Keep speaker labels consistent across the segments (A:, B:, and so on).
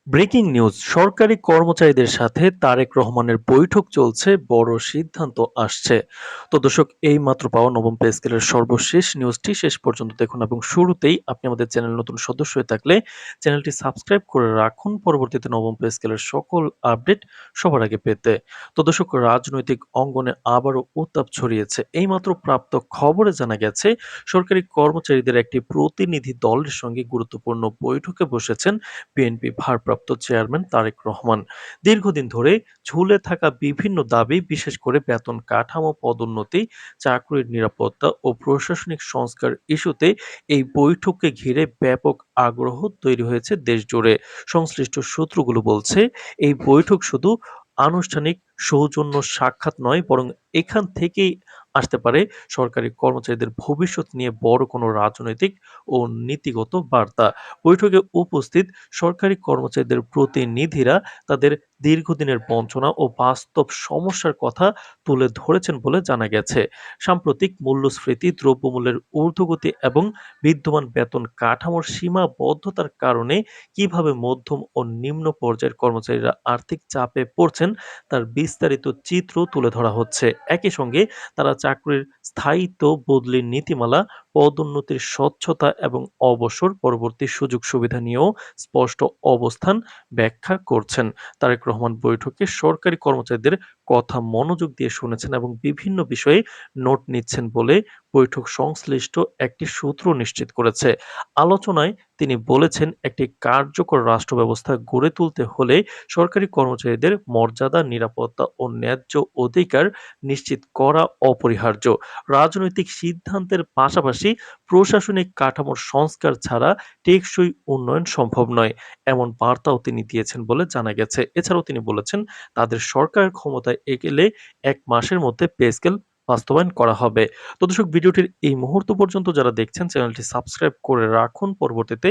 A: Breaking news সরকারি কর্মচারীদের সাথে তারেক রহমানের বৈঠক চলছে, বড় সিদ্ধান্ত আসছে। তো দর্শক, এই মাত্র পাওয়া নবম পে স্কেলের সর্বশেষ নিউজটি শেষ পর্যন্ত দেখুন এবং শুরুতেই আপনি আমাদের চ্যানেল নতুন সদস্য হয়ে থাকলে চ্যানেলটি সাবস্ক্রাইব করে রাখুন পরবর্তীতে নবম পে স্কেলের সকল আপডেট সবার আগে পেতে। তো দর্শক, রাজনৈতিক অঙ্গনে আবারও উত্তাপ ছড়িয়েছে। এইমাত্র প্রাপ্ত খবরে জানা গেছে সরকারি কর্মচারীদের একটি প্রতিনিধি দলের সঙ্গে গুরুত্বপূর্ণ বৈঠকে বসেছেন বিএনপি ভারপ্রাপ্ত চেয়ারম্যান তারেক রহমান। দীর্ঘদিন ধরে ঝুলে থাকা বিভিন্ন দাবি, বিশেষ করে বেতন কাঠামো, পদোন্নতি, চাকরির নিরাপত্তা ও প্রশাসনিক সংস্কার ইস্যুতে এই বৈঠককে ঘিরে ব্যাপক আগ্রহ তৈরি হয়েছে দেশজুড়ে। সংশ্লিষ্ট সূত্রগুলো বলছে, এই বৈঠক শুধু আনুষ্ঠানিক সৌজন্য সাক্ষাৎ নয়, বরং এখান থেকেই আসতে পারে সরকারি কর্মচারীদের ভবিষ্যৎ নিয়ে বড় কোনো রাজনৈতিক ও নীতিগত বার্তা। বৈঠকে উপস্থিত সরকারি কর্মচারীদের প্রতিনিধিরা তাদের দীর্ঘদিনের বঞ্চনা ও বাস্তব সমস্যার কথা তুলে ধরেছেন বলে জানা গেছে। সাম্প্রতিক মূল্যস্ফীতি, দ্রব্যমূল্যের ঊর্ধ্বগতি এবং বিদ্যমান বেতন কাঠামোর সীমাবদ্ধতার কারণে কিভাবে মধ্যম ও নিম্ন পর্যায়ের কর্মচারীরা আর্থিক চাপে পড়ছেন তার বিস্তারিত চিত্র তুলে ধরা হচ্ছে। একই সঙ্গে তারা চাকরির স্থায়িত্ব, বদলির নীতিমালা, পদোন্নতির স্বচ্ছতা এবং অবসর পরবর্তী সুযোগ সুবিধা নিয়েও স্পষ্ট অবস্থান ব্যাখ্যা করছেন। তারেক রহমান বৈঠকে সরকারি কর্মচারীদের কথা মনোযোগ দিয়ে শুনেছেন এবং বিভিন্ন বিষয়ে নোট নিচ্ছেন বলে বৈঠক সংশ্লিষ্ট একটি সূত্র নিশ্চিত করেছে। আলোচনায় তিনি বলেছেন, একটি কার্যকর রাষ্ট্র ব্যবস্থা গড়ে তুলতে হলে সরকারি কর্মচারীদের মর্যাদা, নিরাপত্তা ও ন্যায্য অধিকার নিশ্চিত করা অপরিহার্য। রাজনৈতিক সিদ্ধান্তের পাশাপাশি প্রশাসনিক কাঠামোর সংস্কার ছাড়া টেকসই উন্নয়ন সম্ভব নয়, এমন বার্তাও তিনি দিয়েছেন বলে জানা গেছে। এছাড়াও তিনি বলেছেন, তাদের সরকার ক্ষমতায় এগেলে ১ মাসের মধ্যে পে স্কেল বাস্তবায়ন করা হবে। তো দর্শক, ভিডিওটির এই মুহূর্ত পর্যন্ত যারা দেখছেন চ্যানেলটি সাবস্ক্রাইব করে রাখুন পরবর্তীতে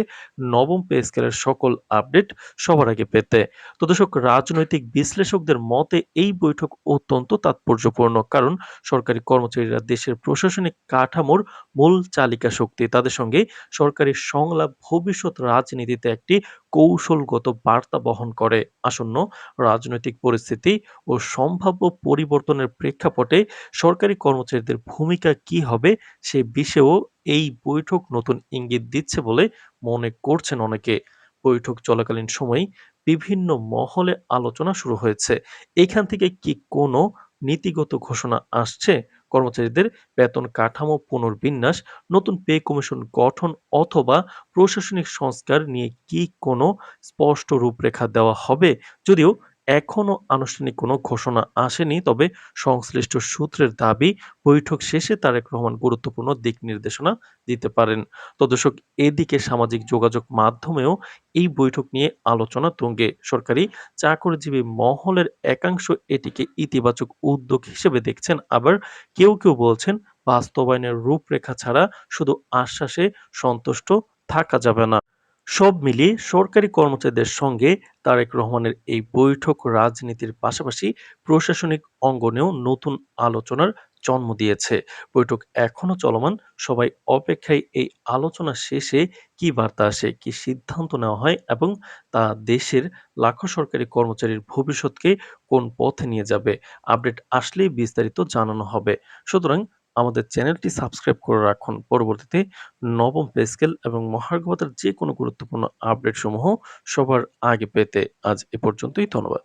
A: নবম পে স্কেলের সকল আপডেট সবার আগে পেতে। তো দর্শক, রাজনৈতিক বিশ্লেষকদের মতে এই বৈঠক অত্যন্ত তাৎপর্যপূর্ণ, কারণ সরকারি কর্মচারীরা দেশের প্রশাসনিক কাঠামোর মূল চালিকা শক্তি। তাদের সঙ্গে সরকারি সংলাপ ভবিষ্যৎ রাজনীতিতে একটি কৌশলগত বার্তা বহন করে। আসন্ন রাজনৈতিক পরিস্থিতি ও সম্ভাব্য পরিবর্তনের প্রেক্ষাপটে সরকারি কর্মচারীদের ভূমিকা কি হবে সে বিষয়েও এই বৈঠক নতুন ইঙ্গিত দিচ্ছে বলে মনে করছেন অনেকে। বৈঠক চলাকালীন সময়েই বিভিন্ন মহলে আলোচনা শুরু হয়েছে। এখান থেকে কি কোনো নীতিগত ঘোষণা আসছে? কর্মচারীদের বেতন কাঠামো পুনর্বিন্যাস, নতুন পে কমিশন গঠন অথবা প্রশাসনিক সংস্কার নিয়ে কি কোনো স্পষ্ট রূপরেখা দেওয়া হবে? যদিও এখনো আনুষ্ঠানিক কোনো ঘোষণা আসেনি, তবে সংশ্লিষ্ট সূত্রের দাবি বৈঠক শেষে তারেক রহমান গুরুত্বপূর্ণ দিক নির্দেশনা দিতে পারেন। তো দর্শক, এদিকে সামাজিক যোগাযোগ মাধ্যমেও এই বৈঠক নিয়ে আলোচনা তুঙ্গে। সরকারি চাকরিজীবী মহলের একাংশ এটিকে ইতিবাচক উদ্যোগ হিসেবে দেখছেন, আবার কেউ বলছেন বাস্তবায়নের রূপরেখা ছাড়া শুধু আশ্বাসে সন্তুষ্ট থাকা যাবে না। সব মিলিয়ে সরকারি কর্মচারীদের সঙ্গে তারেক রহমানের এই বৈঠক রাজনীতির পাশাপাশি প্রশাসনিক অঙ্গনেও নতুন আলোচনার জন্ম দিয়েছে। বৈঠক এখনো চলমান, সবাই অপেক্ষায় এই আলোচনা শেষে কি বার্তা আসে, কি সিদ্ধান্ত নেওয়া হয় এবং তা দেশের লাখো সরকারি কর্মচারীর ভবিষ্যৎকে কোন পথে নিয়ে যাবে। আপডেট আসলেই বিস্তারিত জানানো হবে। সুতরাং আমাদের চ্যানেলটি সাবস্ক্রাইব করে রাখুন পরবর্তীতে নবম পে স্কেল এবং মহার্ঘ ভাতার যেকোনো গুরুত্বপূর্ণ আপডেট সমূহ সবার আগে পেতে। আজ এ পর্যন্তই। ধন্যবাদ।